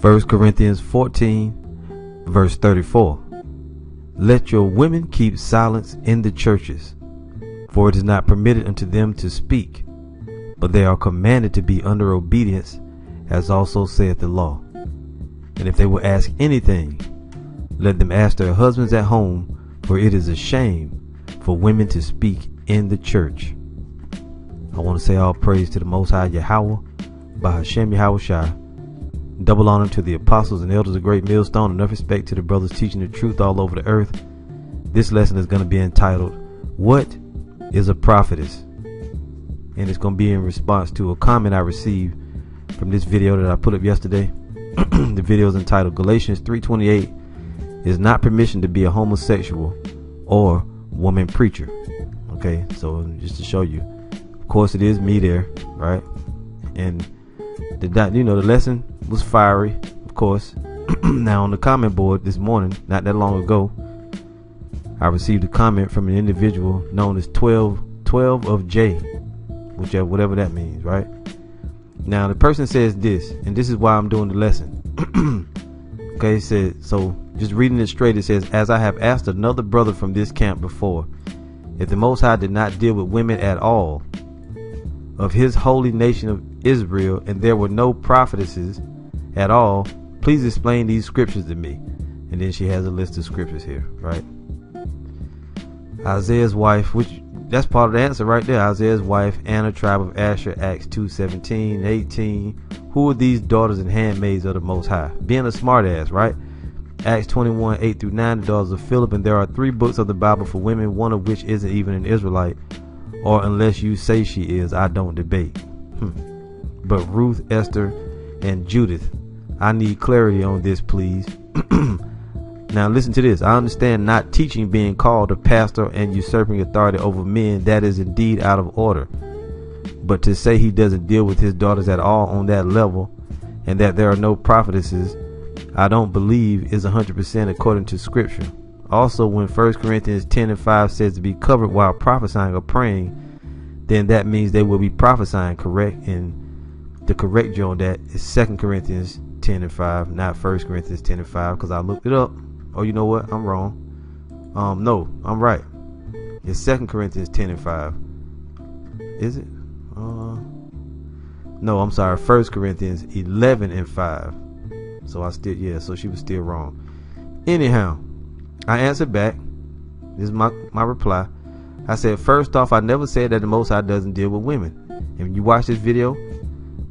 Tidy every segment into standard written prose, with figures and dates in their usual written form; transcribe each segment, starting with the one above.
1 Corinthians 14, verse 34. Let your women keep silence in the churches, for it is not permitted unto them to speak, but they are commanded to be under obedience, as also saith the law. And if they will ask anything, let them ask their husbands at home, for it is a shame for women to speak in the church. I want to say all praise to the Most High Yahweh, by Hashem Yahweh Shai. Double honor to the apostles and elders of Great Millstone, enough respect to the brothers teaching the truth all over the earth. This lesson is going to be entitled, What is a Prophetess? And it's going to be in response to a comment I received from this video that I put up yesterday. The video is entitled, Galatians 3:28 is not permission to be a homosexual or woman preacher. Okay, so just to show you, of course it is me there, right? And the lesson was fiery, of course. Now on the comment board this morning, not that long ago, I received a comment from an individual known as 12 of J, whichever, whatever that means, right? Now the person says this, and this is why I'm doing the lesson. Okay, it said, so just reading it straight, it says, as I have asked another brother from this camp before, if the Most High did not deal with women at all of his holy nation of Israel, and there were no prophetesses at all, please explain these scriptures to me. And then she has a list of scriptures here, right? Isaiah's wife, which that's part of the answer right there. Isaiah's wife, Anna, tribe of Asher, Acts 2:17, 18. Who are these daughters and handmaids of the Most High? Being a smart ass, right? Acts 21, 8 through 9, the daughters of Philip. And there are 3 books of the Bible for women, one of which isn't even an Israelite, or unless you say she is, I don't debate. But Ruth, Esther, and Judith, I need clarity on this, please. Now listen to this. I understand not teaching being called a pastor and usurping authority over men. That is indeed out of order. But to say he doesn't deal with his daughters at all on that level, and that there are no prophetesses, I don't believe is 100% according to scripture. Also, when 1 Corinthians 10 and 5 says to be covered while prophesying or praying, then that means they will be prophesying, correct? And the correct you on that is 2 Corinthians 10 and 5, not 1 Corinthians 10 and 5, because I looked it up. Oh, you know what? I'm wrong. No, I'm right. It's 2 Corinthians 10 and 5. Is it? No, I'm sorry. 1 Corinthians 11 and 5. So so she was still wrong. Anyhow, I answered back. This is my reply. I said, first off, I never said that the Most High doesn't deal with women. And when you watch this video,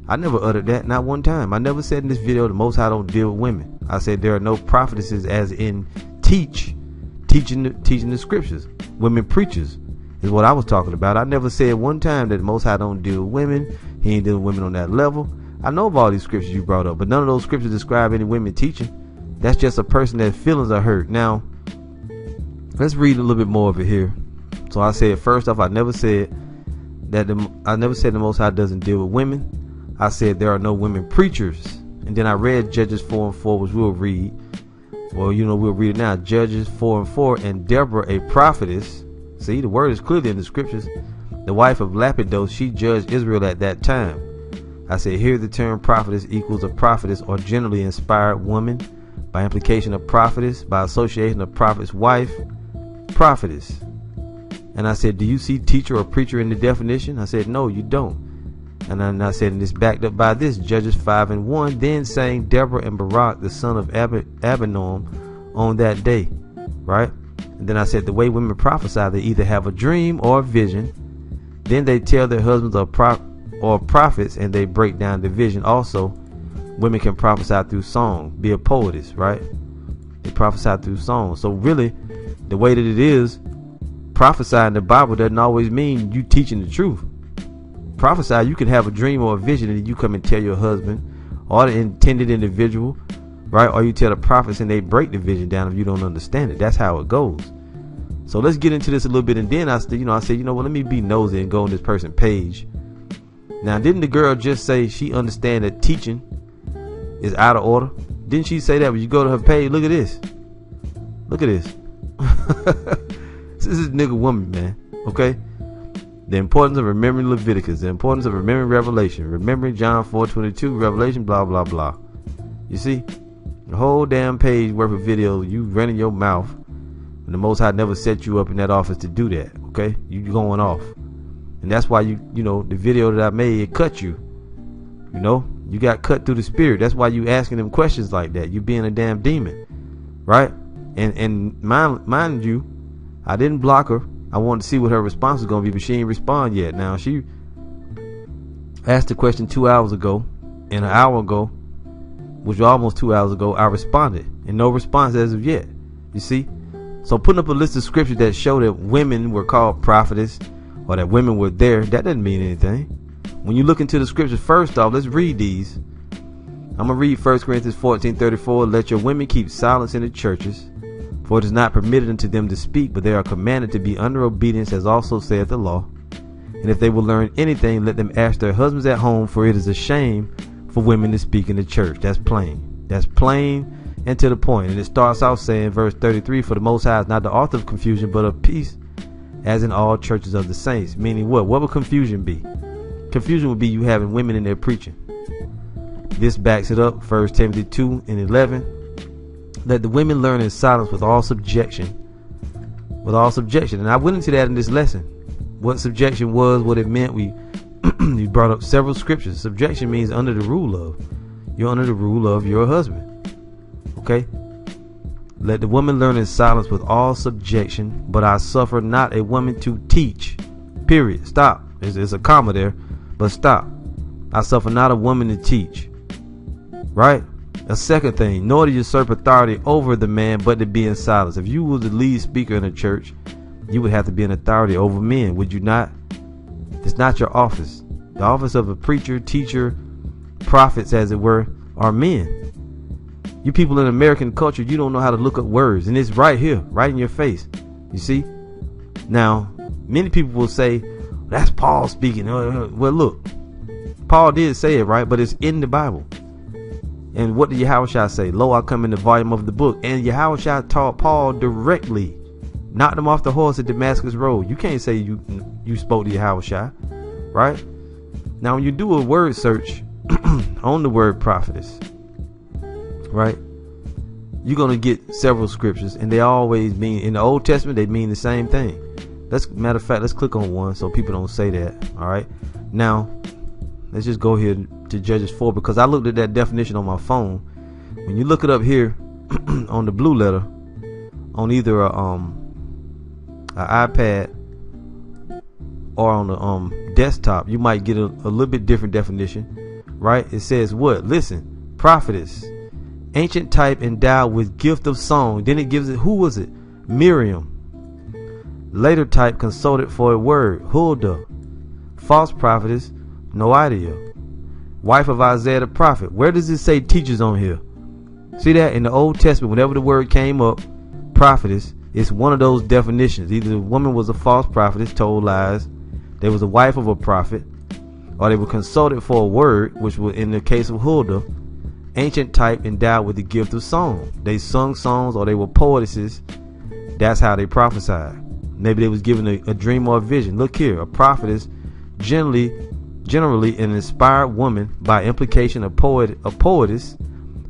I never uttered that, not one time. I never said in this video the Most High don't deal with women. I said there are no prophetesses, as in teaching the scriptures. Women preachers is what I was talking about. I never said one time that the Most High don't deal with women. He ain't dealing with women on that level. I know of all these scriptures you brought up, but none of those scriptures describe any women teaching. That's just a person that feelings are hurt. Now, let's read a little bit more of it here. So I said, first off, I never said the Most High doesn't deal with women. I said there are no women preachers. And then I read Judges 4 and 4, which we'll read. Well, we'll read it now. Judges 4 and 4. And Deborah, a prophetess. See, the word is clearly in the scriptures. The wife of Lapidos, she judged Israel at that time. I said here the term prophetess equals a prophetess or generally inspired woman. By implication, a prophetess. By association, a prophet's wife. Prophetess. And I said, do you see teacher or preacher in the definition? I said, no, you don't. And then I said, and it's backed up by this, Judges 5 and 1. Then sang Deborah and Barak, the son of Abinoam, on that day. Right? And then I said, the way women prophesy, they either have a dream or a vision. Then they tell their husbands or prophets, and they break down the vision. Also, women can prophesy through song, be a poetess, right? They prophesy through song. So really, the way that it is, prophesying in the Bible doesn't always mean you teaching the truth. Prophesy, you can have a dream or a vision, and you come and tell your husband or the intended individual, right? Or you tell the prophets and they break the vision down if you don't understand it. That's how it goes. So let's get into this a little bit. And then I said, well, let me be nosy and go on this person's page. Now, didn't the girl just say she understand that teaching is out of order? Didn't she say that when you go to her page? Look at this. Look at this. This is nigga woman, man. Okay. The importance of remembering Leviticus, the importance of remembering Revelation, remembering John 4:22, Revelation, blah, blah, blah. You see, the whole damn page worth of video, you running your mouth, and the Most High never set you up in that office to do that. Okay, you going off, and that's why you know the video that I made, it cut you. You know, you got cut through the spirit. That's why you asking them questions like that. You being a damn demon, right? And mind you, I didn't block her. I wanted to see what her response was gonna be, but she ain't respond yet. Now she asked the question 2 hours ago, and an hour ago, which was almost 2 hours ago, I responded, and no response as of yet. You see, so putting up a list of scriptures that show that women were called prophetess, or that women were there, that doesn't mean anything. When you look into the scriptures, first off, let's read these. I'm gonna read 1 Corinthians 14:34. Let your women keep silence in the churches, for it is not permitted unto them to speak, but they are commanded to be under obedience, as also saith the law. And if they will learn anything, let them ask their husbands at home, for it is a shame for women to speak in the church. That's plain. That's plain and to the point. And it starts off saying, verse 33, for the Most High is not the author of confusion, but of peace, as in all churches of the saints. Meaning what? What would confusion be? Confusion would be you having women in there preaching. This backs it up. 1 Timothy 2:11. Let the women learn in silence with all subjection. With all subjection. And I went into that in this lesson. What subjection was, what it meant. We brought up several scriptures. Subjection means under the rule of. You're under the rule of your husband. Okay? Let the woman learn in silence with all subjection, but I suffer not a woman to teach. Period. Stop. There's a comma there, but stop. I suffer not a woman to teach. Right? A second thing, nor to usurp authority over the man, but to be in silence. If you were the lead speaker in a church, you would have to be an authority over men, would you not? It's not your office. The office of a preacher, teacher, prophets, as it were, are men. You people in American culture, you don't know how to look up words, and it's right here, right in your face. You see? Now, many people will say, that's Paul speaking. Well, look, Paul did say it, right? But it's in the Bible. And what did Yahushua say? Lo, I come in the volume of the book. And Yahushua taught Paul directly. Knocked him off the horse at Damascus Road. You can't say you spoke to Yahushua, right? Now, when you do a word search on the word prophetess, right, you're going to get several scriptures. And they always mean, in the Old Testament, they mean the same thing. Matter of fact, let's click on one so people don't say that. All right. Now, let's just go here to Judges 4, because I looked at that definition on my phone. When you look it up here on the blue letter, on either a iPad or on the desktop, you might get a little bit different definition, right? It says what? Listen, prophetess, ancient type endowed with gift of song. Then it gives it, who was it? Miriam. Later type consulted for a word, Huldah. False prophetess, Noadiah. Wife of Isaiah the prophet. Where does it say teachers on here? See that? In the Old Testament, whenever the word came up, prophetess, it's one of those definitions. Either the woman was a false prophetess, told lies, they was a wife of a prophet, or they were consulted for a word, which was in the case of Huldah, ancient type endowed with the gift of song. They sung songs, or they were poetesses. That's how they prophesied. Maybe they was given a dream or a vision. Look here, a prophetess, generally an inspired woman, by implication a poetess,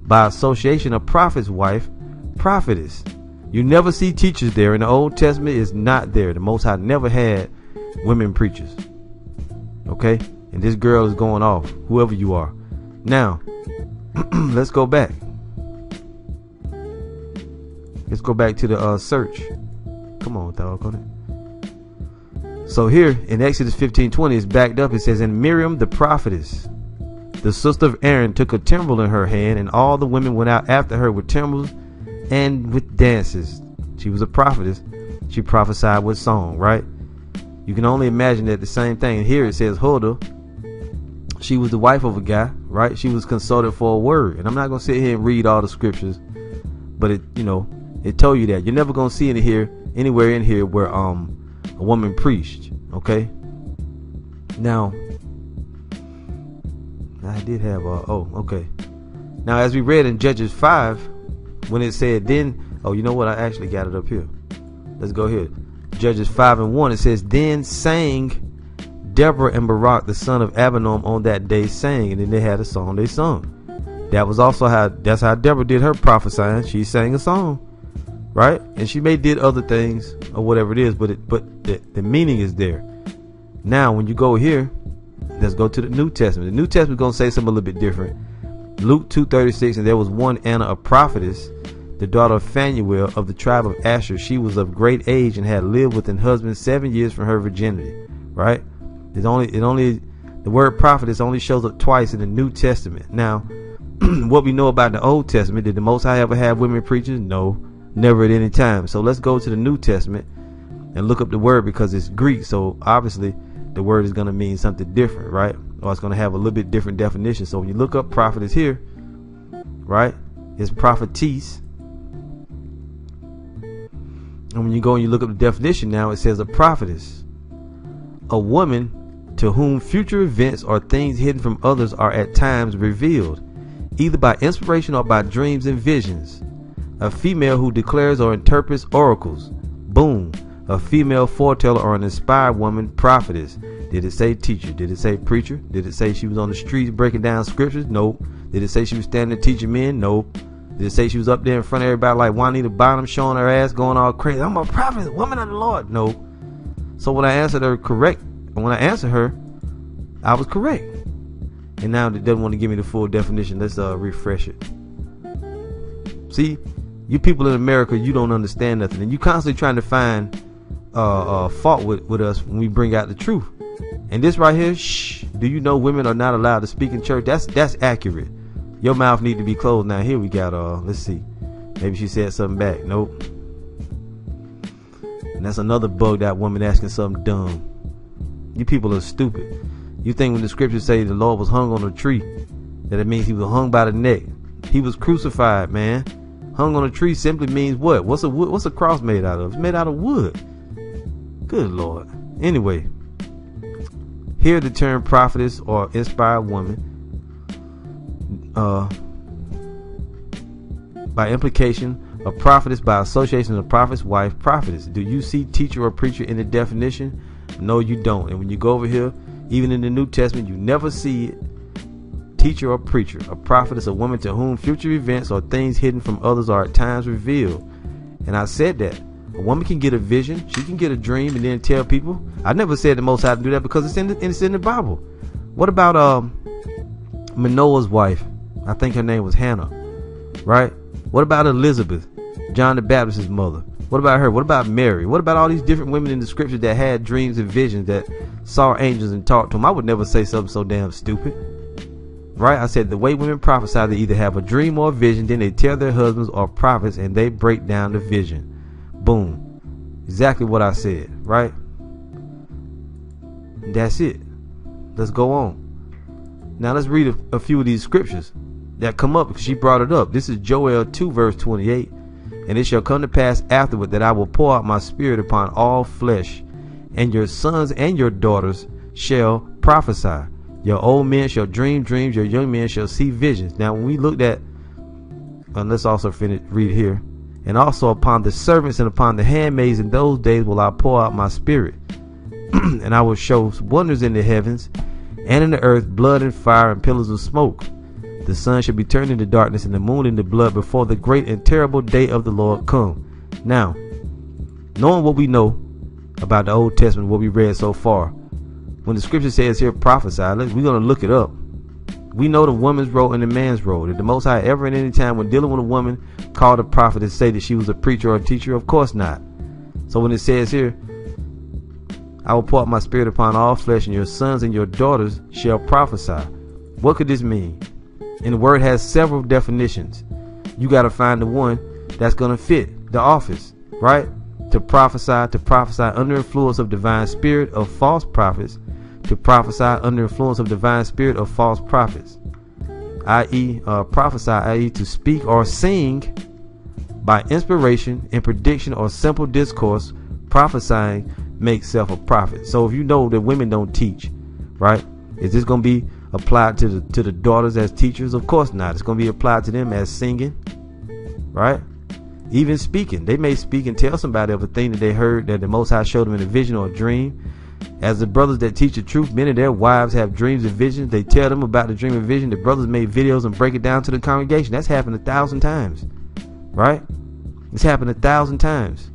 by association a prophet's wife, prophetess. You never see teachers there. In the Old Testament, it's not there. The Most High never had women preachers. Okay? And this girl is going off, whoever you are. Now, let's go back. Let's go back to the search. Come on, dog, on it. So here in Exodus 15:20, it's backed up. It says, and Miriam the prophetess, the sister of Aaron, took a timbrel in her hand, and all the women went out after her with timbrels and with dances. She was a prophetess. She prophesied with song, right? You can only imagine that the same thing. And here it says Huldah. She was the wife of a guy, right? She was consulted for a word. And I'm not going to sit here and read all the scriptures, but it told you that. You're never going to see anywhere in here where a woman preached. Okay. Now I did have okay. Now, as we read in Judges 5, when it said then, you know what? I actually got it up here. Let's go here. Judges 5:1. It says, then sang Deborah and Barak, the son of Abinoam, on that day sang, and then they had a song they sung. That's how Deborah did her prophesying. She sang a song, right? And she may did other things or whatever it is, but the meaning is there. Now, when you go here, let's go to the New Testament. The New Testament is going to say something a little bit different. Luke 2:36, and there was one Anna, a prophetess, the daughter of Phanuel of the tribe of Asher. She was of great age and had lived with an husband 7 years from her virginity. Right? The word prophetess only shows up twice in the New Testament. Now, what we know about the Old Testament, did the Most High ever have women preachers? No, never at any time. So let's go to the New Testament and look up the word, because it's Greek. So obviously the word is going to mean something different, right? Or it's going to have a little bit different definition. So when you look up prophetess here, right, it's prophetess. And when you go and you look up the definition now, it says a prophetess, a woman to whom future events or things hidden from others are at times revealed, either by inspiration or by dreams and visions. A female who declares or interprets oracles. Boom. A female foreteller or an inspired woman, prophetess. Did it say teacher? Did it say preacher? Did it say she was on the streets breaking down scriptures? Nope. Did it say she was standing teaching men? Nope. Did it say she was up there in front of everybody like Juanita Bottom, showing her ass, going all crazy? I'm a prophet, woman of the Lord. Nope. So when I answered her I was correct. And now it doesn't want to give me the full definition. Let's refresh it. See, you people in America, you don't understand nothing, and you constantly trying to find fault with us when we bring out the truth. And this right here, do you know women are not allowed to speak in church? That's accurate. Your mouth need to be closed. Now here we got let's see, maybe she said something back. Nope. And that's another bugged out woman asking something dumb. You people are stupid. You think when the scriptures say the Lord was hung on a tree, that it means he was hung by the neck? He was crucified, man. Hung on a tree simply means what? What's a cross made out of? It's made out of wood. Good Lord. Anyway, here the term prophetess or inspired woman, by implication, a prophetess by association, a prophet's wife, prophetess. Do you see teacher or preacher in the definition? No, you don't. And when you go over here, even in the New Testament, you never see it. Teacher or preacher. A prophetess, a woman to whom future events or things hidden from others are at times revealed. And I said that a woman can get a vision, she can get a dream, and then tell people. I never said the Most High to do that because it's in the Bible. What about Manoah's wife? I think her name was Hannah, right? What about Elizabeth, John the Baptist's mother? What about her? What about Mary? What about all these different women in the scriptures that had dreams and visions, that saw angels and talked to them? I would never say something so damn stupid. Right? I said the way women prophesy, they either have a dream or a vision, then they tell their husbands or prophets, and they break down the vision. Boom. Exactly what I said, right? And that's it. Let's go on. Now let's read a few of these scriptures that come up, because she brought it up. This is Joel 2 verse 28. And it shall come to pass afterward that I will pour out my spirit upon all flesh, and your sons and your daughters shall prophesy. Your old men shall dream dreams, your young men shall see visions. Now when we looked at, and let's also read here. And also upon the servants and upon the handmaids in those days will I pour out my spirit. And I will show wonders in the heavens and in the earth, blood and fire and pillars of smoke. The sun shall be turned into darkness and the moon into blood before the great and terrible day of the Lord come. Now, knowing what we know about the Old Testament, what we read so far, when the scripture says here prophesy, we're going to look it up. We know the woman's role and the man's role. Did the Most High ever at any time when dealing with a woman called a prophet and say that she was a preacher or a teacher? Of course not. So when it says here, I will pour out my spirit upon all flesh, and your sons and your daughters shall prophesy. What could this mean? And the word has several definitions. You got to find the one that's going to fit the office, right? To prophesy under influence of divine spirit of false prophets, to prophesy under influence of divine spirit of false prophets, i.e. Prophesy, i.e. to speak or sing by inspiration and prediction or simple discourse. Prophesying makes self a prophet. So if you know that women don't teach, right, is this going to be applied to the daughters as teachers? Of course not. It's going to be applied to them as singing, right? Even speaking. They may speak and tell somebody of a thing that they heard that the Most High showed them in a vision or a dream. As the brothers that teach the truth, many of their wives have dreams and visions. They tell them about the dream and vision. The brothers make videos and break it down to the congregation. That's happened 1,000 times, right? It's happened 1,000 times.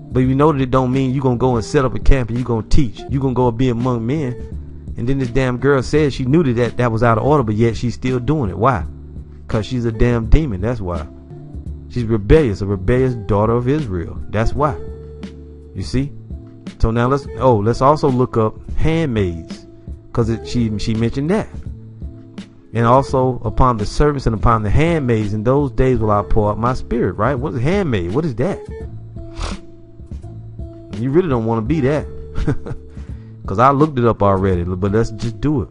But you know that it don't mean you're going to go and set up a camp and you're going to teach. You're going to go and be among men. And then this damn girl said she knew that was out of order, but yet she's still doing it. Why? Because she's a damn demon. That's why. She's rebellious, a rebellious daughter of Israel. That's why. You see? So now let's also look up handmaids, because she mentioned that. And also upon the servants and upon the handmaids in those days will I pour out my spirit, right? What is handmaid? What is that? You really don't want to be that. Because I looked it up already, but let's just do it.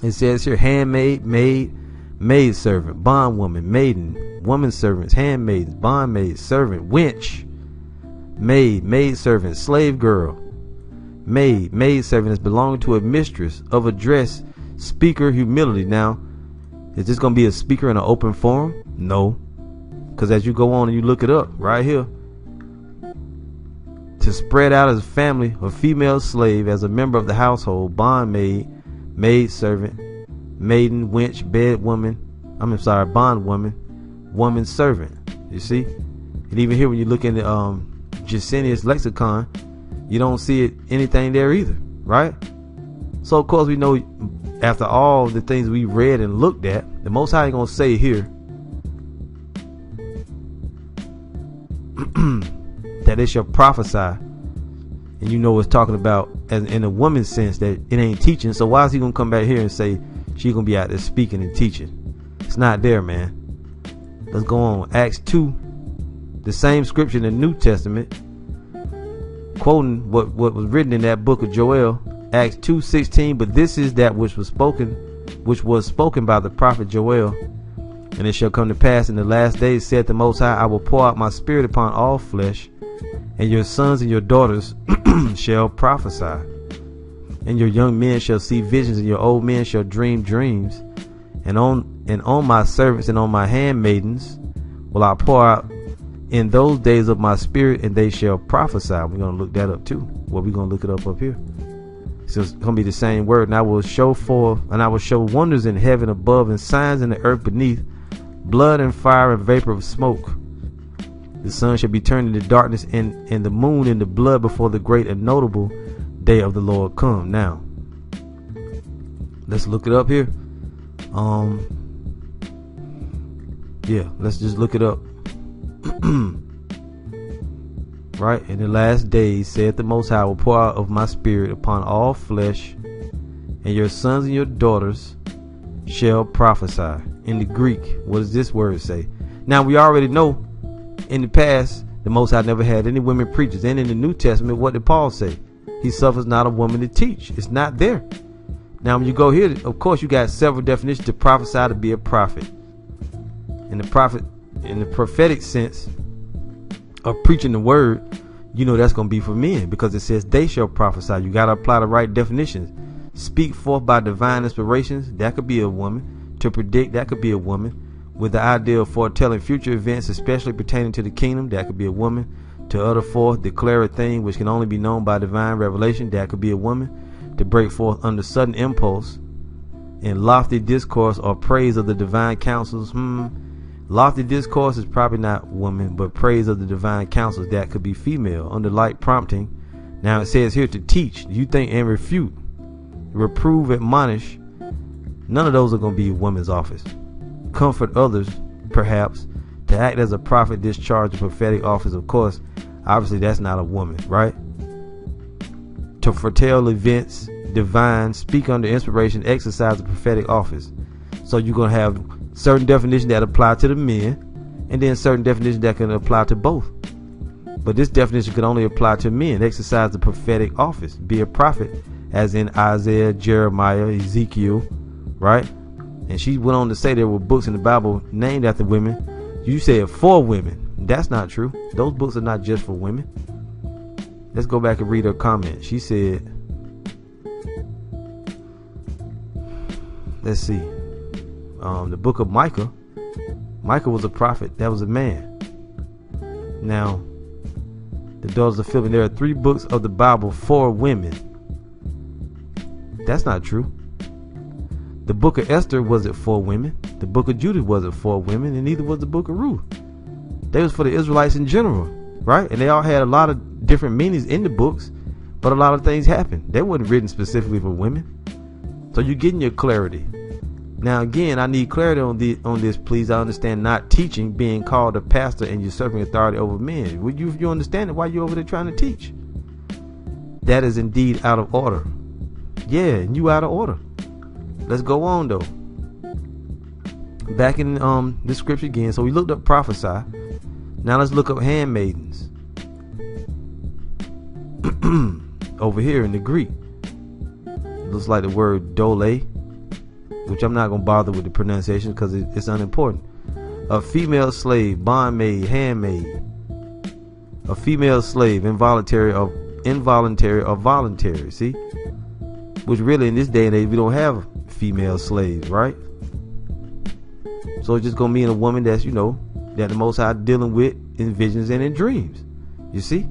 It says here, handmaid, maid servant, bondwoman, maiden, woman servants, handmaids, bondmaid, servant, wench, maid servant, slave girl, maid servant is belonging to a mistress of address, speaker, humility. Now, is this going to be a speaker in an open forum? No. Because as you go on and you look it up right here, to spread out as a family, a female slave as a member of the household, bondmaid, maid servant, maiden, wench, bondwoman, woman servant. You see? And even here when you look in the Gesenius lexicon, you don't see anything there either, right? So of course we know, after all the things we read and looked at, the Most High ain't gonna say here that it shall prophesy, and you know it's talking about as in a woman's sense that it ain't teaching. So why is he gonna come back here and say she's gonna be out there speaking and teaching? It's not there, man. Let's go on. Acts 2, the same scripture in the New Testament, quoting what was written in that book of Joel, Acts 2:16. But this is that which was spoken by the prophet Joel. And it shall come to pass in the last days, saith the Most High, I will pour out my spirit upon all flesh, and your sons and your daughters shall prophesy, and your young men shall see visions, and your old men shall dream dreams. And on my servants and on my handmaidens will I pour out in those days of my spirit, and they shall prophesy. We're going to look that up too. Well, we're going to look it up here. So it's going to be the same word. And I will show wonders in heaven above, and signs in the earth beneath, blood and fire and vapor of smoke. The sun shall be turned into darkness, and the moon into blood before the great and notable day of the Lord come. Now, let's look it up here. Let's just look it up. Right, in the last days, saith the Most High, I will pour out of my spirit upon all flesh, and your sons and your daughters shall prophesy. In the Greek, what does this word say? Now, we already know in the past the Most High never had any women preachers. And in the New Testament, what did Paul say? He suffers not a woman to teach. It's not there. Now, when you go here, of course, you got several definitions. To prophesy, to be a prophet. And the prophet, in the prophetic sense of preaching the word, you know that's going to be for men, because it says they shall prophesy. You got to apply the right definitions. Speak forth by divine inspirations. That could be a woman. To predict, that could be a woman. With the idea of foretelling future events, especially pertaining to the kingdom, that could be a woman. To utter forth, declare a thing which can only be known by divine revelation, that could be a woman. To break forth under sudden impulse in lofty discourse or praise of the divine counsels. Lofty discourse is probably not woman, but praise of the divine counsels, that could be female. Under light prompting. Now it says here to teach. You think and refute, reprove, admonish. None of those are going to be a woman's office. Comfort others, perhaps. To act as a prophet, discharge a prophetic office. Of course, obviously that's not a woman, right? To foretell events, divine, speak under inspiration, exercise a prophetic office. So you're going to have certain definitions that apply to the men, and then certain definitions that can apply to both. But this definition can only apply to men. Exercise the prophetic office, be a prophet, as in Isaiah, Jeremiah, Ezekiel, right? And she went on to say there were books in the Bible named after women. You said for women. That's not true. Those books are not just for women. Let's go back and read her comment. She said, let's see, the book of Micah. Micah was a prophet. That was a man. Now, the daughters of Philip. There are 3 books of the Bible for women. That's not true. The book of Esther wasn't for women. The book of Judith wasn't for women, and neither was the book of Ruth. They was for the Israelites in general, right? And they all had a lot of different meanings in the books, but a lot of things happened. They weren't written specifically for women. So you're getting your clarity. Now again, I need clarity on this, please. I understand not teaching, being called a pastor, and usurping authority over men. Would you, if you understand it, why you over there trying to teach? That is indeed out of order. Yeah, and you out of order. Let's go on though. Back in the scripture again. So we looked up prophesy. Now let's look up handmaidens. Over here in the Greek, looks like the word dole, which I'm not gonna bother with the pronunciation because it's unimportant. A female slave, bondmaid, handmaid. A female slave, involuntary or voluntary. See, which really in this day and age we don't have female slaves, right? So it's just gonna mean a woman that's, that the Most High dealing with in visions and in dreams. You see,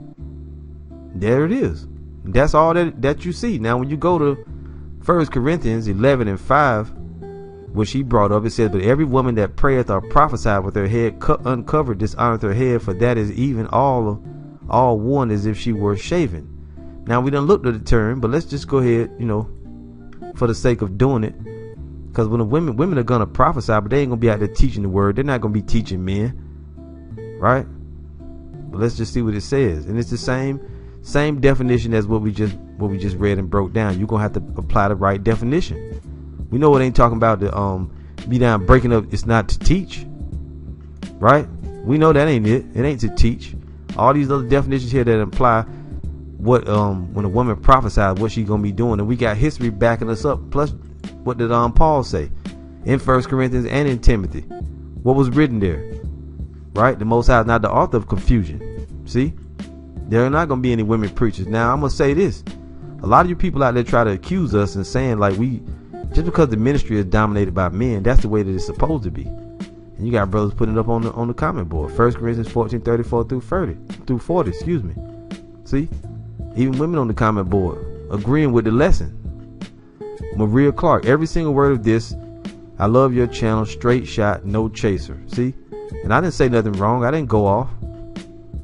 there it is. That's all that you see. Now when you go to 1 Corinthians 11 and 5, which he brought up, it says, but every woman that prayeth or prophesieth with her head uncovered dishonoreth her head, for that is even all one as if she were shaven. Now we done looked at the term, but let's just go ahead, for the sake of doing it, because when the women are gonna prophesy, but they ain't gonna be out there teaching the word. They're not gonna be teaching men, right? But let's just see what it says, and it's the same definition as what we just read and broke down. You're gonna have to apply the right definition. We know it ain't talking about the be down breaking up. It's not to teach, right? We know that ain't it. It ain't to teach. All these other definitions here that imply what when a woman prophesies, what she's gonna be doing, and we got history backing us up. Plus, what did Paul say in 1 Corinthians and in Timothy? What was written there, right? The Most High is not the author of confusion. See, there are not gonna be any women preachers. Now I'm gonna say this: a lot of you people out there try to accuse us and saying like just because the ministry is dominated by men, that's the way that it's supposed to be. And you got brothers putting it up on the comment board. 1 Corinthians 14:34 through 40. Excuse me. See, even women on the comment board agreeing with the lesson. Maria Clark, every single word of this. I love your channel. Straight shot, no chaser. See, and I didn't say nothing wrong. I didn't go off.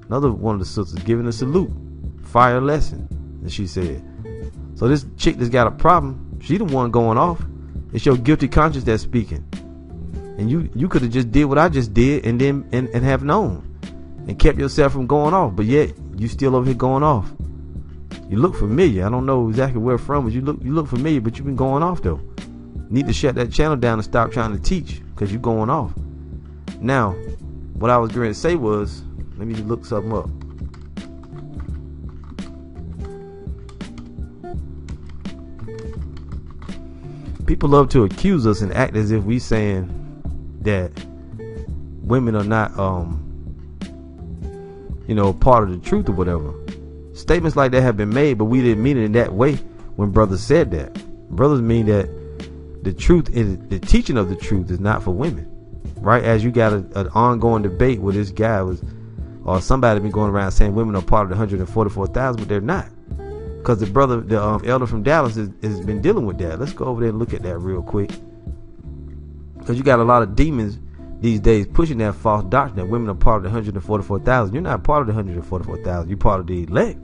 Another one of the sisters giving a salute. Fire lesson, as she said. So this chick that's got a problem, she the one going off. It's your guilty conscience that's speaking. And you could have just did what I just did and then and have known and kept yourself from going off, but yet you still over here going off. You look familiar. I don't know exactly where from, but you look familiar, but you've been going off though. You need to shut that channel down and stop trying to teach, because you're going off. Now, what I was going to say was, let me look something up. People love to accuse us and act as if we saying that women are not part of the truth or whatever. Statements like that have been made, but we didn't mean it in that way when brothers said that. Brothers mean that the truth is, the teaching of the truth is not for women, right? As you got an ongoing debate where this guy was, or somebody been going around saying women are part of the 144,000, but they're not, because the brother, the elder from Dallas has been dealing with that. Let's go over there and look at that real quick, because you got a lot of demons these days pushing that false doctrine that women are part of the 144,000. You're not part of the 144,000. You're part of the elect.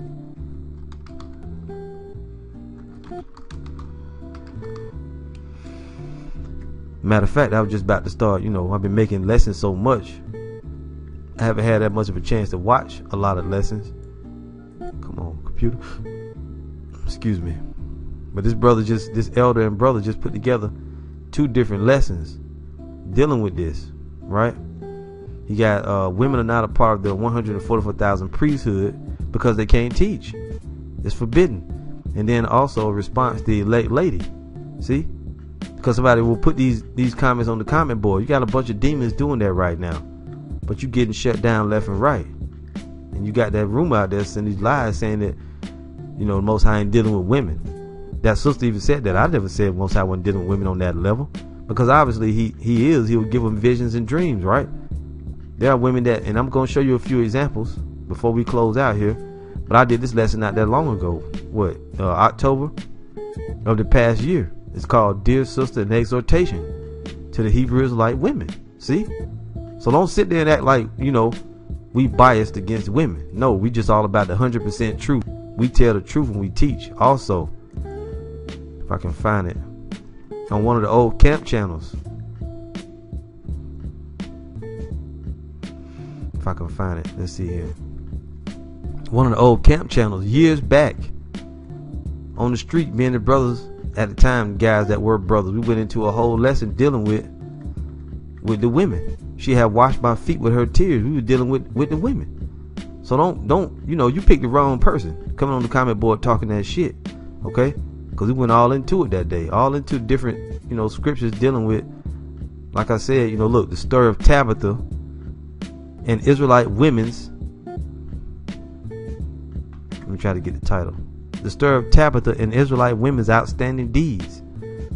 Matter of fact, I was just about to start, I've been making lessons so much, I haven't had that much of a chance to watch a lot of lessons. Come on, computer. Excuse me. But this elder and brother just put together 2 different lessons dealing with this, right? You got women are not a part of the 144,000 priesthood because they can't teach. It's forbidden. And then also a response to the elect lady. See? Because somebody will put these comments on the comment board. You got a bunch of demons doing that right now, but you getting shut down left and right. And you got that rumor out there sending these lies saying that the Most High ain't dealing with women. That sister even said that. I never said Most High wasn't dealing with women on that level, because obviously he will give them visions and dreams, right? There are women that, and I'm going to show you a few examples before we close out here. But I did this lesson not that long ago. October of the past year. It's called Dear Sister, an Exhortation to the Hebrew Israelite Women. See? So don't sit there and act like, we biased against women. No, we just all about the 100% truth. We tell the truth when we teach. Also, if I can find it, on one of the old camp channels. If I can find it. Let's see here. One of the old camp channels years back on the street, me and the brothers at the time, guys that were brothers, we went into a whole lesson dealing with the women. She had washed my feet with her tears. We were dealing with the women. So don't you picked the wrong person coming on the comment board talking that shit. Okay? Because we went all into it that day, all into different scriptures dealing with, like I said, look, the story of Tabitha and Israelite women's. Let me try to get the title. The story of Tabitha and Israelite women's outstanding deeds.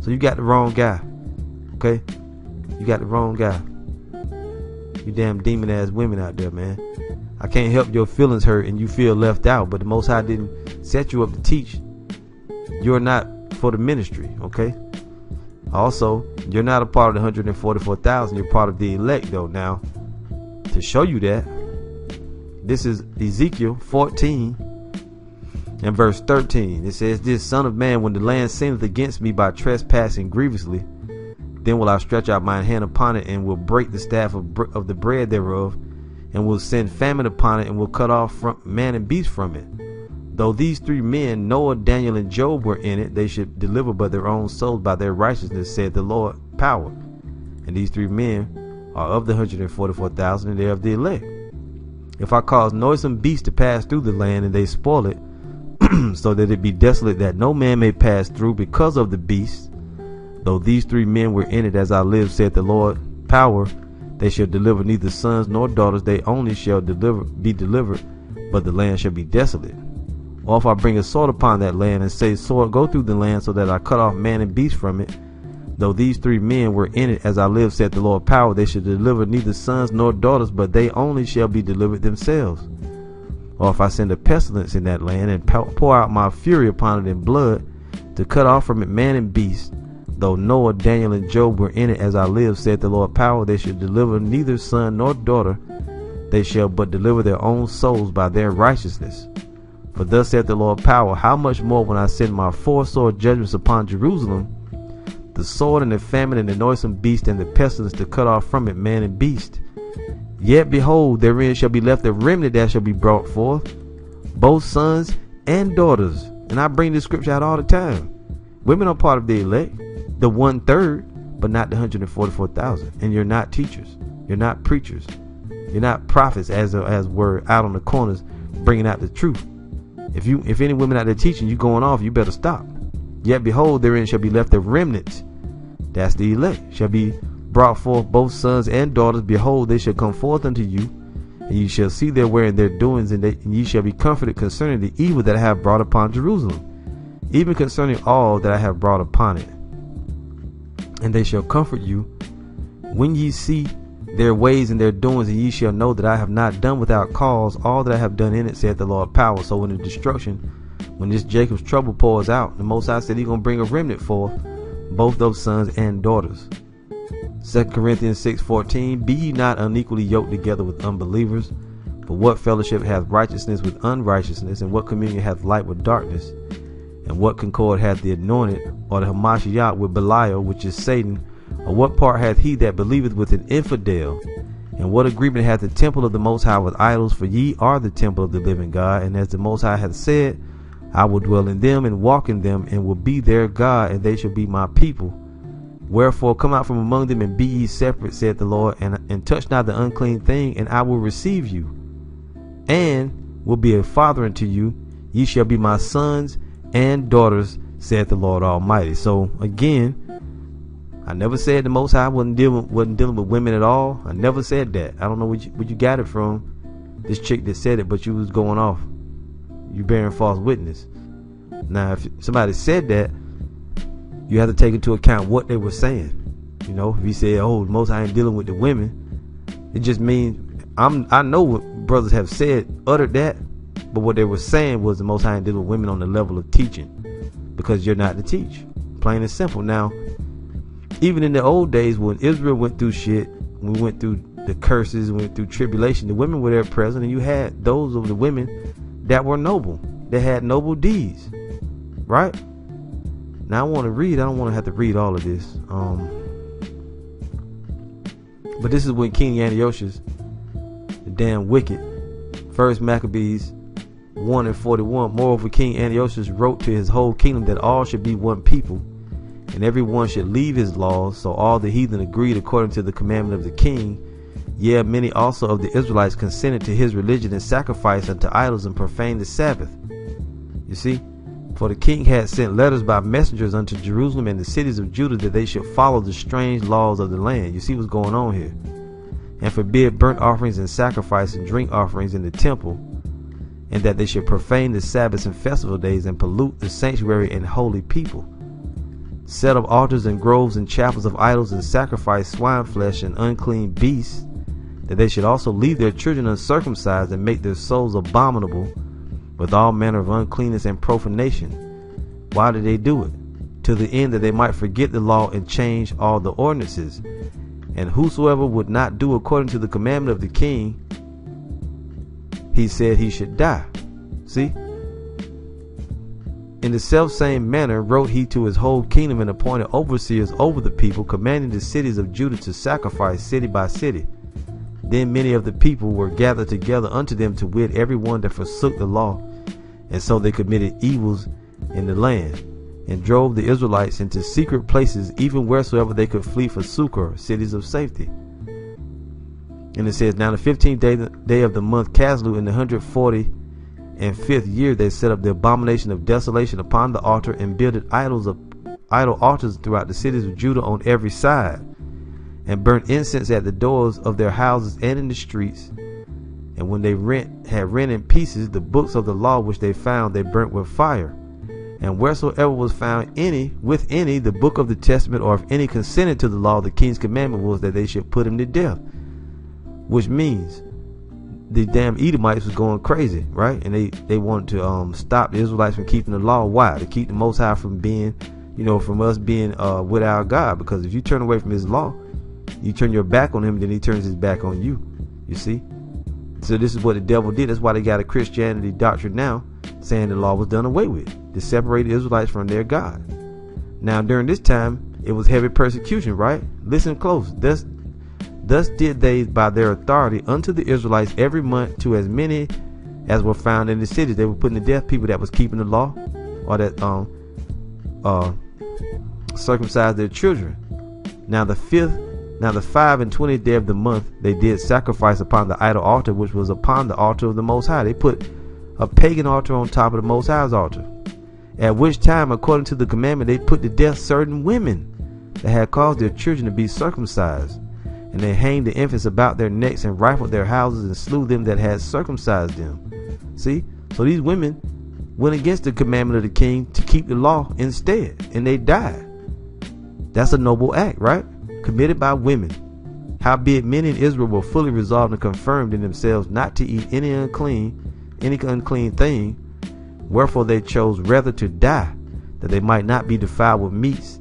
So you got the wrong guy. Okay? You got the wrong guy. You damn demon ass women out there, man. I can't help your feelings hurt and you feel left out, but the Most High didn't set you up to teach. You're not for the ministry, okay? Also, you're not a part of the 144,000. You're part of the elect, though. Now, to show you that, this is Ezekiel 14 and verse 13. It says, "This son of man, when the land sinneth against me by trespassing grievously, then will I stretch out my hand upon it and will break the staff of the bread thereof, and will send famine upon it, and will cut off from man and beast from it. Though these three men, Noah, Daniel, and Job, were in it, they should deliver but their own souls by their righteousness, said the Lord power." And these three men are of the 144,000, and they are of the elect. "If I cause noisome beasts to pass through the land, and they spoil it, so that it be desolate, that no man may pass through because of the beasts, though these three men were in it, as I live, said the Lord power, they shall deliver neither sons nor daughters, they only shall be delivered, but the land shall be desolate. Or if I bring a sword upon that land, and say, sword, go through the land, so that I cut off man and beast from it, though these three men were in it, as I live, said the Lord power, they shall deliver neither sons nor daughters, but they only shall be delivered themselves. Or if I send a pestilence in that land, and pour out my fury upon it in blood, to cut off from it man and beast, though Noah, Daniel, and Job were in it, as I live, said the Lord power, they shall deliver neither son nor daughter, they shall but deliver their own souls by their righteousness. For thus saith the Lord power, how much more when I send my four sword judgments upon Jerusalem, the sword and the famine and the noisome beast and the pestilence, to cut off from it man and beast. Yet behold, therein shall be left a remnant that shall be brought forth, both sons and daughters." And I bring this scripture out all the time. Women are part of the elect, the 1/3, but not the 144,000. And you're not teachers, you're not preachers, you're not prophets, as we're out on the corners bringing out the truth. If any women out there teaching you going off, you better stop. "Yet behold, therein shall be left a remnant," that's the elect, "shall be brought forth both sons and daughters. Behold, they shall come forth unto you, and you shall see their way and their doings, and ye shall be comforted concerning the evil that I have brought upon Jerusalem, even concerning all that I have brought upon it. And they shall comfort you when ye see their ways and their doings, and ye shall know that I have not done without cause all that I have done in it, saith the Lord power." So when the destruction, when this Jacob's trouble pours out, the Most High said he's going to bring a remnant forth, both those sons and daughters. 2 Corinthians 6:14, "Be ye not unequally yoked together with unbelievers. For what fellowship hath righteousness with unrighteousness? And what communion hath light with darkness? And what concord hath the anointed, or the Hamashiach, with Belial, which is Satan? Or what part hath he that believeth with an infidel? And what agreement hath the temple of the Most High with idols? For ye are the temple of the living God. And as the Most High hath said, I will dwell in them and walk in them, and will be their God, and they shall be my people. Wherefore come out from among them, and be ye separate, saith the Lord, and touch not the unclean thing, and I will receive you, and will be a father unto you. Ye shall be my sons and daughters, saith the Lord Almighty." So again, I never said the Most High wasn't dealing with women at all. I never said that. I don't know where you got it from, this chick that said it, but you was going off. You bearing false witness. Now, if somebody said that, you have to take into account what they were saying. If you say, "Oh, the Most High ain't dealing with the women," it just means I know what brothers have said, uttered that, But what they were saying was the Most High did with women on the level of teaching, because you're not to teach. Plain and simple. Now, even in the old days when Israel went through shit, we went through the curses, we went through tribulation, the women were there present, and you had those of the women that were noble, that had noble deeds, right? Now I want to read, I don't want to have to read all of this, but this is when King Antiochus, the damn wicked, First Maccabees 1:41. Moreover, King Antiochus wrote to his whole kingdom that all should be one people, and every one should leave his laws. So all the heathen agreed according to the commandment of the king. Yea, many also of the Israelites consented to his religion and sacrificed unto idols and profaned the Sabbath. You see, for the king had sent letters by messengers unto Jerusalem and the cities of Judah that they should follow the strange laws of the land. You see what's going on here. And forbid burnt offerings and sacrifice and drink offerings in the temple, and that they should profane the Sabbaths and festival days and pollute the sanctuary and holy people. Set up altars and groves and chapels of idols and sacrifice swine flesh and unclean beasts, that they should also leave their children uncircumcised and make their souls abominable with all manner of uncleanness and profanation. Why did they do it? To the end that they might forget the law and change all the ordinances. And whosoever would not do according to the commandment of the king, he said he should die. See? In the selfsame manner wrote he to his whole kingdom and appointed overseers over the people, commanding the cities of Judah to sacrifice city by city. Then many of the people were gathered together unto them, to wit, every one that forsook the law. And so they committed evils in the land, and drove the Israelites into secret places, even wheresoever they could flee for succor, cities of safety. And it says, now the 15th day of the month Caslu, in the 145th year, they set up the abomination of desolation upon the altar, and builded idol altars throughout the cities of Judah on every side, and burnt incense at the doors of their houses and in the streets. And when they had rent in pieces the books of the law which they found, they burnt with fire. And wheresoever was found with any the book of the testament, or if any consented to the law, the king's commandment was that they should put him to death. Which means the damn Edomites was going crazy, right? And they wanted to stop the Israelites from keeping the law. Why? To keep the Most High from being, from us being with our God. Because if you turn away from his law, you turn your back on him, then he turns his back on you. You see? So this is what the devil did. That's why they got a Christianity doctrine now, saying the law was done away with, to separate the Israelites from their God. Now during this time, it was heavy persecution, right? Listen close. Thus did they by their authority unto the Israelites every month, to as many as were found in the cities. They were putting to death people that was keeping the law, or that circumcised their children. Now the 5 and 20th day of the month, they did sacrifice upon the idol altar, which was upon the altar of the Most High. They put a pagan altar on top of the Most High's altar. At which time, according to the commandment, they put to death certain women that had caused their children to be circumcised. And they hanged the infants about their necks, and rifled their houses, and slew them that had circumcised them. See? So these women went against the commandment of the king to keep the law instead, and they died. That's a noble act, right? Committed by women. Howbeit many in Israel were fully resolved and confirmed in themselves not to eat any unclean thing, wherefore they chose rather to die, that they might not be defiled with meats,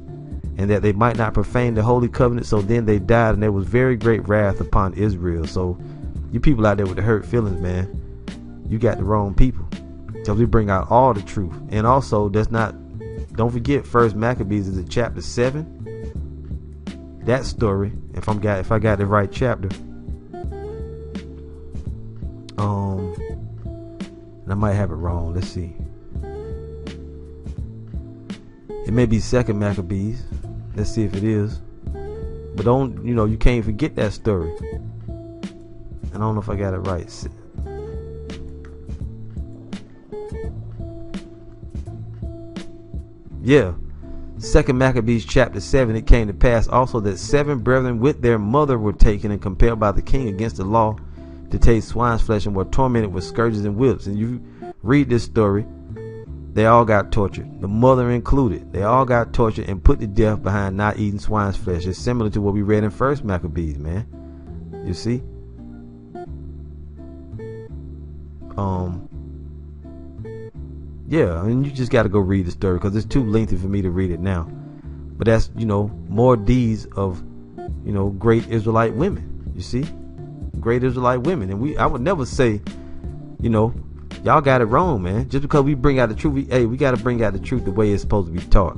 and that they might not profane the holy covenant. So then they died, and there was very great wrath upon Israel. So you people out there with the hurt feelings, man, you got the wrong people, because we bring out all the truth. And also, don't forget, First Maccabees is in chapter 7. That story, if I got the right chapter, and I might have it wrong. Let's see. It may be Second Maccabees. Let's see if it is. But you can't forget that story. I don't know if I got it right. Yeah. Second Maccabees chapter 7. It came to pass also that 7 brethren with their mother were taken and compelled by the king against the law to taste swine's flesh, and were tormented with scourges and whips. And you read this story, they all got tortured, the mother included. They all got tortured and put to death behind not eating swine's flesh. It's similar to what we read in First Maccabees, man. You see? Yeah, and you just got to go read the story because it's too lengthy for me to read it now. But that's, more deeds of, great Israelite women. You see, great Israelite women. And I would never say, y'all got it wrong, man. Just because we bring out the truth, we got to bring out the truth the way it's supposed to be taught.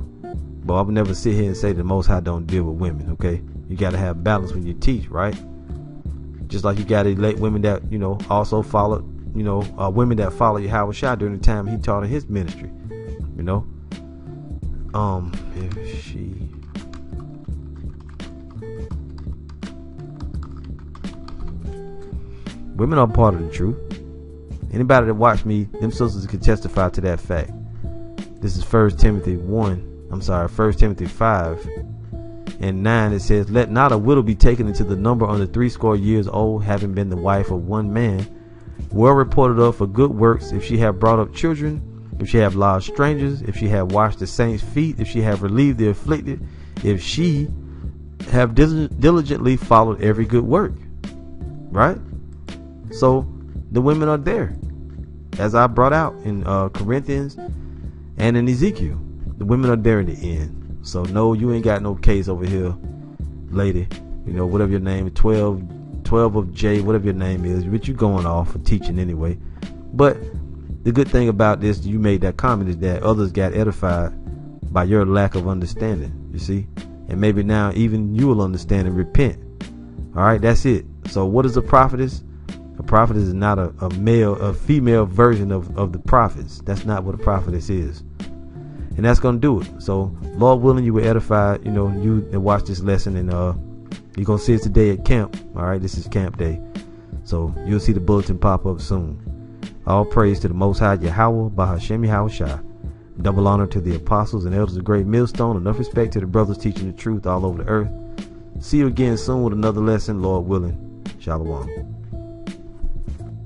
But I would never sit here and say the Most High don't deal with women, okay? You got to have balance when you teach, right? Just like you got to elect women that, also followed, women that follow Yahweh Shai during the time he taught in his ministry, if she... Women are part of the truth. Anybody that watched me, them sisters can testify to that fact. This is 1 Timothy 5:9. It says, let not a widow be taken into the number under 80 years old, having been the wife of one man, well reported of for good works, if she have brought up children, if she have lodged strangers, if she have washed the saints' feet, if she have relieved the afflicted, if she have diligently followed every good work. Right? So the women are there, as I brought out in Corinthians and in Ezekiel. The women are there in the end. So no, you ain't got no case over here, lady. Whatever your name is, 12 of J, whatever your name is, but you going off for teaching anyway. But the good thing about this, you made that comment, is that others got edified by your lack of understanding. You see, and maybe now even you will understand and repent. All right, that's it. So what is a prophetess? A prophetess is not a female version of the prophets. That's not what a prophetess is. And that's going to do it. So, Lord willing, you will edify, you that watch this lesson. And you're going to see it today at camp. All right, this is camp day. So, you'll see the bulletin pop up soon. All praise to the Most High, Yahweh, Bahashem Yahweh Shai. Double honor to the apostles and elders of Great Millstone. Enough respect to the brothers teaching the truth all over the earth. See you again soon with another lesson, Lord willing. Shalom.